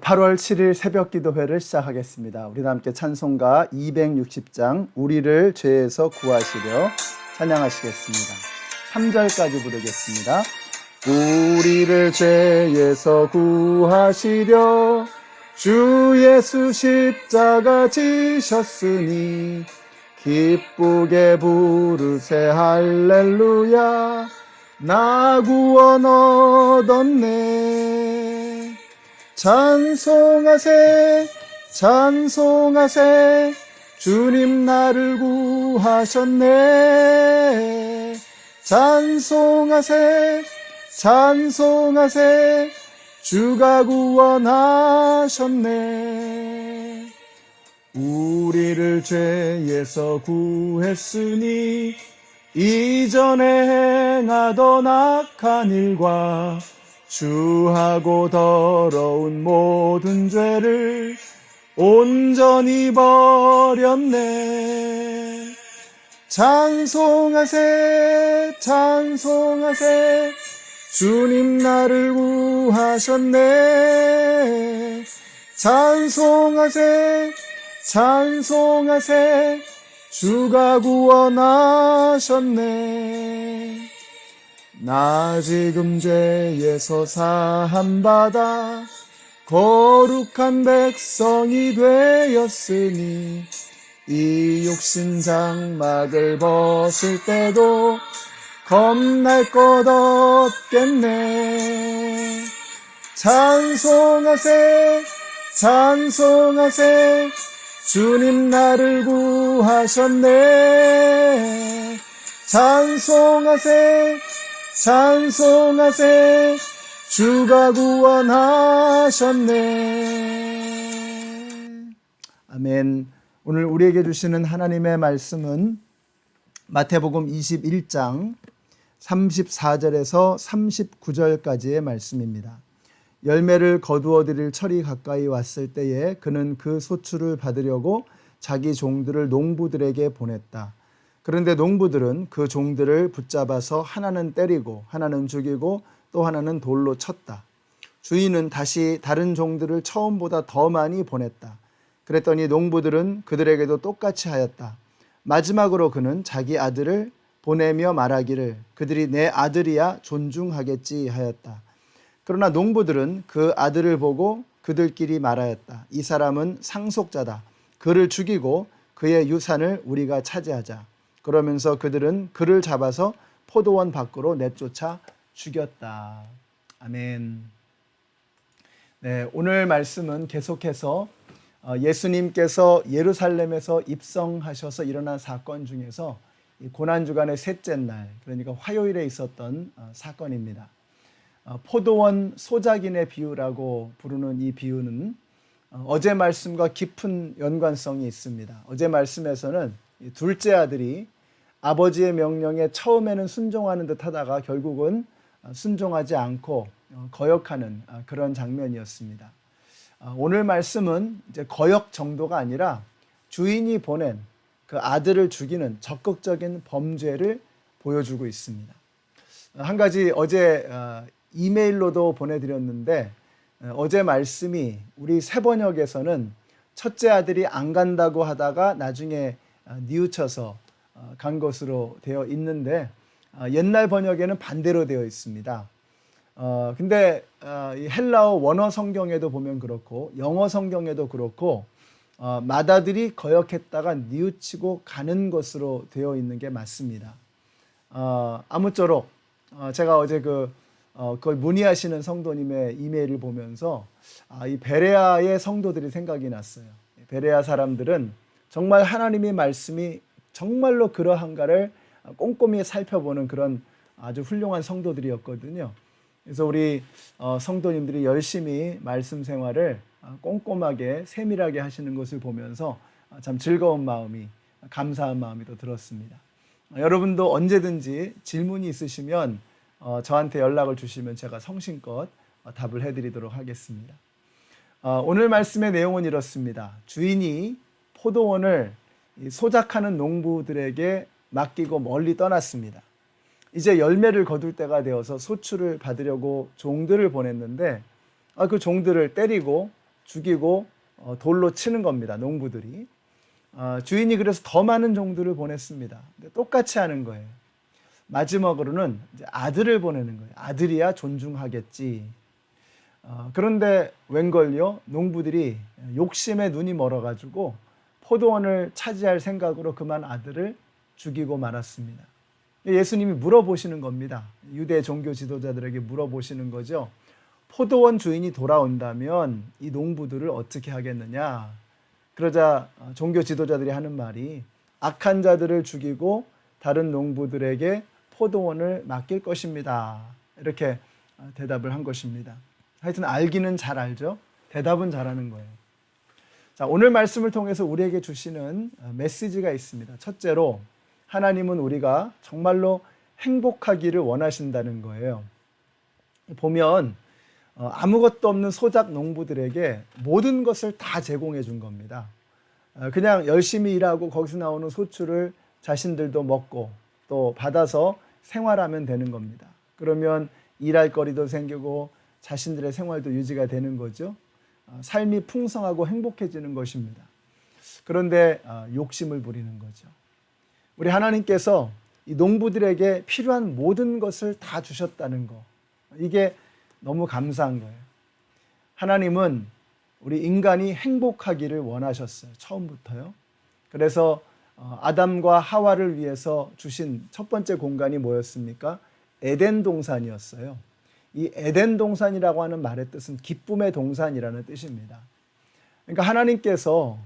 8월 7일 새벽 기도회를 시작하겠습니다. 우리 함께 찬송가 260장 우리를 죄에서 구하시려 찬양하시겠습니다. 3절까지 부르겠습니다. 우리를 죄에서 구하시려 주 예수 십자가 지셨으니 기쁘게 부르세 할렐루야 나 구원 얻었네. 찬송하세 찬송하세 주님 나를 구하셨네. 찬송하세 찬송하세 주가 구원하셨네. 우리를 죄에서 구했으니 이전에 행하던 악한 일과 주하고 더러운 모든 죄를 온전히 버렸네. 찬송하세 찬송하세 주님 나를 구하셨네. 찬송하세 찬송하세 주가 구원하셨네. 나 지금 죄에서 사함받아 거룩한 백성이 되었으니 이 육신 장막을 벗을 때도 겁날 것 없겠네. 찬송하세 찬송하세 주님 나를 구하셨네. 찬송하세 찬송하세 주가 구원하셨네. 아멘. 오늘 우리에게 주시는 하나님의 말씀은 마태복음 21장 34절에서 39절까지의 말씀입니다. 열매를 거두어 드릴 철이 가까이 왔을 때에 그는 그 소출을 받으려고 자기 종들을 농부들에게 보냈다. 그런데 농부들은 그 종들을 붙잡아서 하나는 때리고 하나는 죽이고 또 하나는 돌로 쳤다. 주인은 다시 다른 종들을 처음보다 더 많이 보냈다. 그랬더니 농부들은 그들에게도 똑같이 하였다. 마지막으로 그는 자기 아들을 보내며 말하기를 그들이 내 아들이야 존중하겠지 하였다. 그러나 농부들은 그 아들을 보고 그들끼리 말하였다. 이 사람은 상속자다. 그를 죽이고 그의 유산을 우리가 차지하자. 그러면서 그들은 그를 잡아서 포도원 밖으로 내쫓아 죽였다. 아멘. 네, 오늘 말씀은 계속해서 예수님께서 예루살렘에서 입성하셔서 일어난 사건 중에서 고난주간의 셋째 날, 그러니까 화요일에 있었던 사건입니다. 포도원 소작인의 비유라고 부르는 이 비유는 어제 말씀과 깊은 연관성이 있습니다. 어제 말씀에서는 둘째 아들이 아버지의 명령에 처음에는 순종하는 듯 하다가 결국은 순종하지 않고 거역하는 그런 장면이었습니다. 오늘 말씀은 이제 거역 정도가 아니라 주인이 보낸 그 아들을 죽이는 적극적인 범죄를 보여주고 있습니다. 한 가지 어제 이메일로도 보내드렸는데 어제 말씀이 우리 새번역에서는 첫째 아들이 안 간다고 하다가 나중에 뉘우쳐서 간 것으로 되어 있는데 옛날 번역에는 반대로 되어 있습니다. 근데 이 헬라어 원어 성경에도 보면 그렇고 영어 성경에도 그렇고 맏아들이 거역했다가 뉘우치고 가는 것으로 되어 있는 게 맞습니다. 아무쪼록 제가 어제 그걸 문의하시는 성도님의 이메일을 보면서 이 베레아의 성도들이 생각이 났어요. 베레아 사람들은 정말 하나님의 말씀이 정말로 그러한가를 꼼꼼히 살펴보는 그런 아주 훌륭한 성도들이었거든요. 그래서 우리 성도님들이 열심히 말씀 생활을 꼼꼼하게 세밀하게 하시는 것을 보면서 참 즐거운 마음이, 감사한 마음이 또 들었습니다. 여러분도 언제든지 질문이 있으시면 저한테 연락을 주시면 제가 성심껏 답을 해드리도록 하겠습니다. 오늘 말씀의 내용은 이렇습니다. 주인이 포도원을 소작하는 농부들에게 맡기고 멀리 떠났습니다. 이제 열매를 거둘 때가 되어서 소출을 받으려고 종들을 보냈는데 그 종들을 때리고 죽이고 돌로 치는 겁니다. 농부들이. 주인이 그래서 더 많은 종들을 보냈습니다. 근데 똑같이 하는 거예요. 마지막으로는 이제 아들을 보내는 거예요. 아들이야 존중하겠지. 그런데 웬걸요? 농부들이 욕심에 눈이 멀어가지고 포도원을 차지할 생각으로 그만 아들을 죽이고 말았습니다. 예수님이 물어보시는 겁니다. 유대 종교 지도자들에게 물어보시는 거죠. 포도원 주인이 돌아온다면 이 농부들을 어떻게 하겠느냐? 그러자 종교 지도자들이 하는 말이 악한 자들을 죽이고 다른 농부들에게 포도원을 맡길 것입니다. 이렇게 대답을 한 것입니다. 하여튼 알기는 잘 알죠. 대답은 잘하는 거예요. 자, 오늘 말씀을 통해서 우리에게 주시는 메시지가 있습니다. 첫째로 하나님은 우리가 정말로 행복하기를 원하신다는 거예요. 보면 아무것도 없는 소작 농부들에게 모든 것을 다 제공해 준 겁니다. 그냥 열심히 일하고 거기서 나오는 소출을 자신들도 먹고 또 받아서 생활하면 되는 겁니다. 그러면 일할 거리도 생기고 자신들의 생활도 유지가 되는 거죠. 삶이 풍성하고 행복해지는 것입니다. 그런데 욕심을 부리는 거죠. 우리 하나님께서 이 농부들에게 필요한 모든 것을 다 주셨다는 거. 이게 너무 감사한 거예요. 하나님은 우리 인간이 행복하기를 원하셨어요. 처음부터요. 그래서 아담과 하와를 위해서 주신 첫 번째 공간이 뭐였습니까? 에덴 동산이었어요. 이 에덴 동산이라고 하는 말의 뜻은 기쁨의 동산이라는 뜻입니다. 그러니까 하나님께서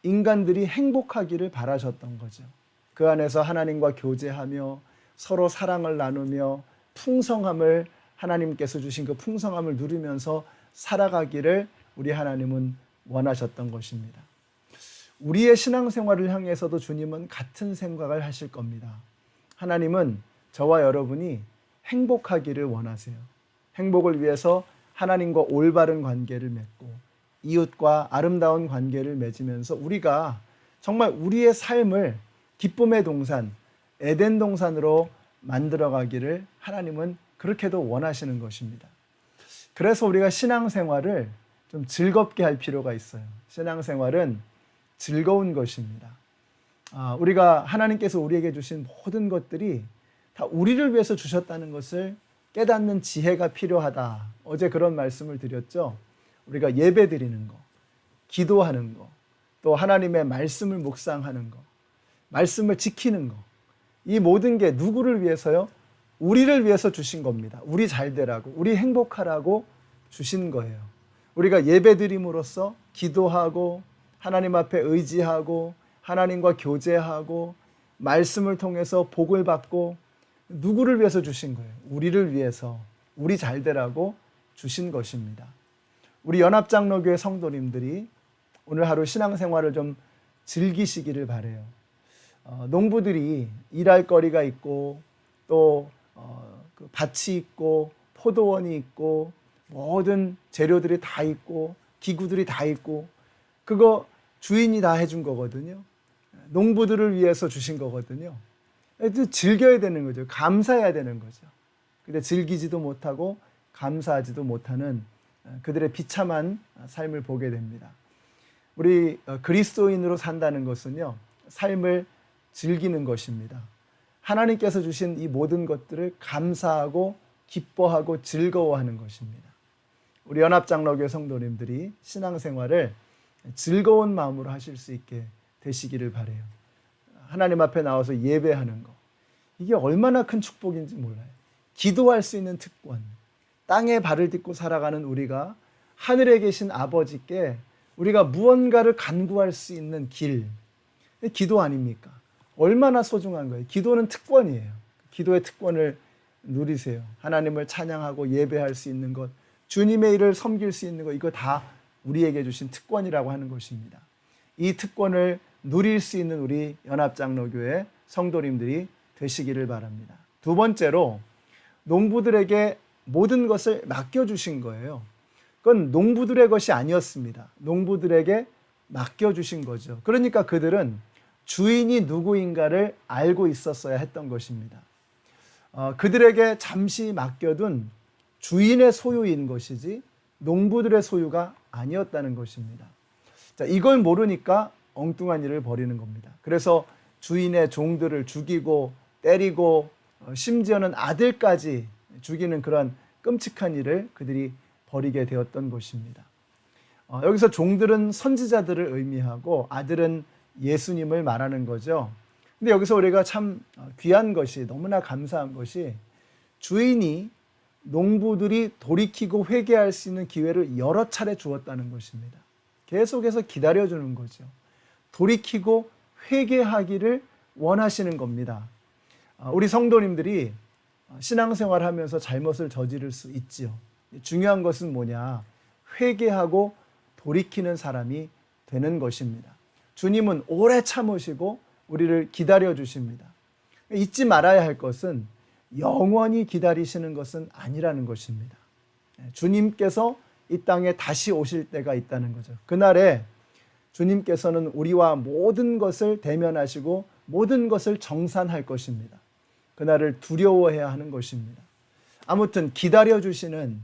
인간들이 행복하기를 바라셨던 거죠. 그 안에서 하나님과 교제하며 서로 사랑을 나누며 풍성함을 하나님께서 주신 그 풍성함을 누리면서 살아가기를 우리 하나님은 원하셨던 것입니다. 우리의 신앙생활을 향해서도 주님은 같은 생각을 하실 겁니다. 하나님은 저와 여러분이 행복하기를 원하세요. 행복을 위해서 하나님과 올바른 관계를 맺고 이웃과 아름다운 관계를 맺으면서 우리가 정말 우리의 삶을 기쁨의 동산, 에덴 동산으로 만들어가기를 하나님은 그렇게도 원하시는 것입니다. 그래서 우리가 신앙생활을 좀 즐겁게 할 필요가 있어요. 신앙생활은 즐거운 것입니다. 우리가 하나님께서 우리에게 주신 모든 것들이 다 우리를 위해서 주셨다는 것을 깨닫는 지혜가 필요하다. 어제 그런 말씀을 드렸죠. 우리가 예배 드리는 거, 기도하는 거, 또 하나님의 말씀을 묵상하는 거, 말씀을 지키는 거, 이 모든 게 누구를 위해서요? 우리를 위해서 주신 겁니다. 우리 잘 되라고, 우리 행복하라고 주신 거예요. 우리가 예배 드림으로써 기도하고 하나님 앞에 의지하고 하나님과 교제하고 말씀을 통해서 복을 받고 누구를 위해서 주신 거예요? 우리를 위해서, 우리 잘 되라고 주신 것입니다. 우리 연합장로교회 성도님들이 오늘 하루 신앙생활을 좀 즐기시기를 바라요. 농부들이 일할 거리가 있고 또 그 밭이 있고 포도원이 있고 모든 재료들이 다 있고 기구들이 다 있고 그거 주인이 다 해준 거거든요. 농부들을 위해서 주신 거거든요. 즐겨야 되는 거죠. 감사해야 되는 거죠. 근데 즐기지도 못하고 감사하지도 못하는 그들의 비참한 삶을 보게 됩니다. 우리 그리스도인으로 산다는 것은요, 삶을 즐기는 것입니다. 하나님께서 주신 이 모든 것들을 감사하고 기뻐하고 즐거워하는 것입니다. 우리 연합장로교회 성도님들이 신앙생활을 즐거운 마음으로 하실 수 있게 되시기를 바라요. 하나님 앞에 나와서 예배하는 거, 이게 얼마나 큰 축복인지 몰라요. 기도할 수 있는 특권, 땅에 발을 딛고 살아가는 우리가 하늘에 계신 아버지께 우리가 무언가를 간구할 수 있는 길, 기도 아닙니까? 얼마나 소중한 거예요. 기도는 특권이에요. 기도의 특권을 누리세요. 하나님을 찬양하고 예배할 수 있는 것, 주님의 일을 섬길 수 있는 것, 이거 다 우리에게 주신 특권이라고 하는 것입니다. 이 특권을 누릴 수 있는 우리 연합장로교회 성도님들이 되시기를 바랍니다. 두 번째로 농부들에게 모든 것을 맡겨주신 거예요. 그건 농부들의 것이 아니었습니다. 농부들에게 맡겨주신 거죠. 그러니까 그들은 주인이 누구인가를 알고 있었어야 했던 것입니다. 그들에게 잠시 맡겨둔 주인의 소유인 것이지 농부들의 소유가 아니었다는 것입니다. 자, 이걸 모르니까 엉뚱한 일을 벌이는 겁니다. 그래서 주인의 종들을 죽이고 때리고 심지어는 아들까지 죽이는 그런 끔찍한 일을 그들이 벌이게 되었던 것입니다. 여기서 종들은 선지자들을 의미하고 아들은 예수님을 말하는 거죠. 근데 여기서 우리가 참 귀한 것이, 너무나 감사한 것이, 주인이 농부들이 돌이키고 회개할 수 있는 기회를 여러 차례 주었다는 것입니다. 계속해서 기다려주는 거죠. 돌이키고 회개하기를 원하시는 겁니다. 우리 성도님들이 신앙생활 하면서 잘못을 저지를 수 있지요. 중요한 것은 뭐냐? 회개하고 돌이키는 사람이 되는 것입니다. 주님은 오래 참으시고 우리를 기다려 주십니다. 잊지 말아야 할 것은 영원히 기다리시는 것은 아니라는 것입니다. 주님께서 이 땅에 다시 오실 때가 있다는 거죠. 그날에 주님께서는 우리와 모든 것을 대면하시고 모든 것을 정산할 것입니다. 그날을 두려워해야 하는 것입니다. 아무튼 기다려주시는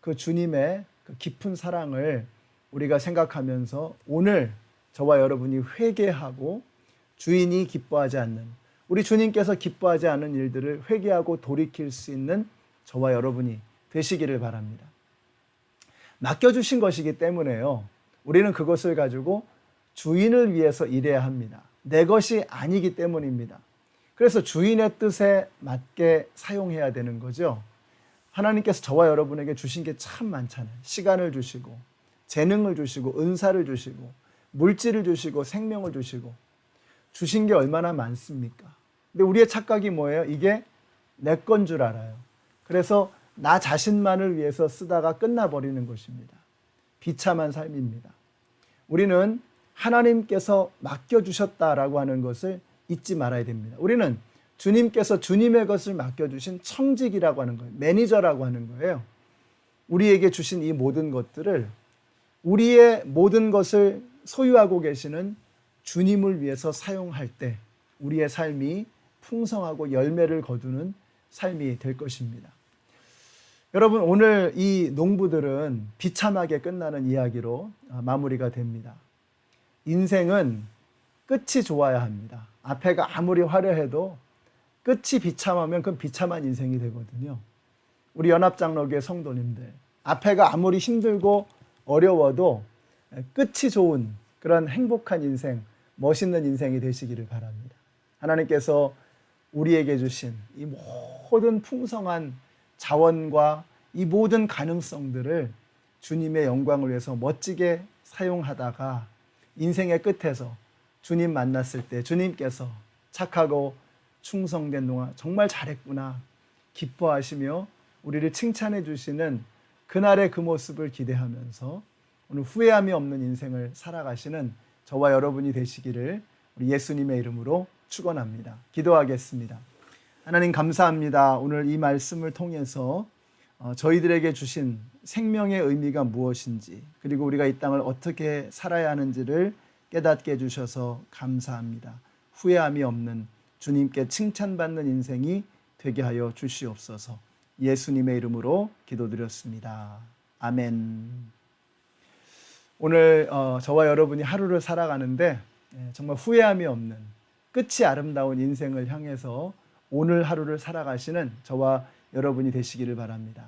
그 주님의 그 깊은 사랑을 우리가 생각하면서 오늘 저와 여러분이 회개하고 주인이 기뻐하지 않는, 우리 주님께서 기뻐하지 않은 일들을 회개하고 돌이킬 수 있는 저와 여러분이 되시기를 바랍니다. 맡겨주신 것이기 때문에요, 우리는 그것을 가지고 주인을 위해서 일해야 합니다. 내 것이 아니기 때문입니다. 그래서 주인의 뜻에 맞게 사용해야 되는 거죠. 하나님께서 저와 여러분에게 주신 게 참 많잖아요. 시간을 주시고 재능을 주시고 은사를 주시고 물질을 주시고 생명을 주시고 주신 게 얼마나 많습니까? 근데 우리의 착각이 뭐예요? 이게 내 건 줄 알아요. 그래서 나 자신만을 위해서 쓰다가 끝나버리는 것입니다. 비참한 삶입니다. 우리는 하나님께서 맡겨주셨다라고 하는 것을 잊지 말아야 됩니다. 우리는 주님께서 주님의 것을 맡겨주신 청직이라고 하는 거예요. 매니저라고 하는 거예요. 우리에게 주신 이 모든 것들을, 우리의 모든 것을 소유하고 계시는 주님을 위해서 사용할 때 우리의 삶이 풍성하고 열매를 거두는 삶이 될 것입니다. 여러분, 오늘 이 농부들은 비참하게 끝나는 이야기로 마무리가 됩니다. 인생은 끝이 좋아야 합니다. 앞에가 아무리 화려해도 끝이 비참하면 그건 비참한 인생이 되거든요. 우리 연합장로교회 성도님들, 앞에가 아무리 힘들고 어려워도 끝이 좋은 그런 행복한 인생, 멋있는 인생이 되시기를 바랍니다. 하나님께서 우리에게 주신 이 모든 풍성한 자원과 이 모든 가능성들을 주님의 영광을 위해서 멋지게 사용하다가 인생의 끝에서 주님 만났을 때 주님께서 착하고 충성된 동안 정말 잘했구나 기뻐하시며 우리를 칭찬해 주시는 그날의 그 모습을 기대하면서 오늘 후회함이 없는 인생을 살아가시는 저와 여러분이 되시기를 우리 예수님의 이름으로 축원합니다. 기도하겠습니다. 하나님 감사합니다. 오늘 이 말씀을 통해서 저희들에게 주신 생명의 의미가 무엇인지, 그리고 우리가 이 땅을 어떻게 살아야 하는지를 깨닫게 해주셔서 감사합니다. 후회함이 없는 주님께 칭찬받는 인생이 되게 하여 주시옵소서. 예수님의 이름으로 기도드렸습니다. 아멘. 오늘 저와 여러분이 하루를 살아가는데 정말 후회함이 없는 끝이 아름다운 인생을 향해서 오늘 하루를 살아가시는 저와 여러분이 되시기를 바랍니다.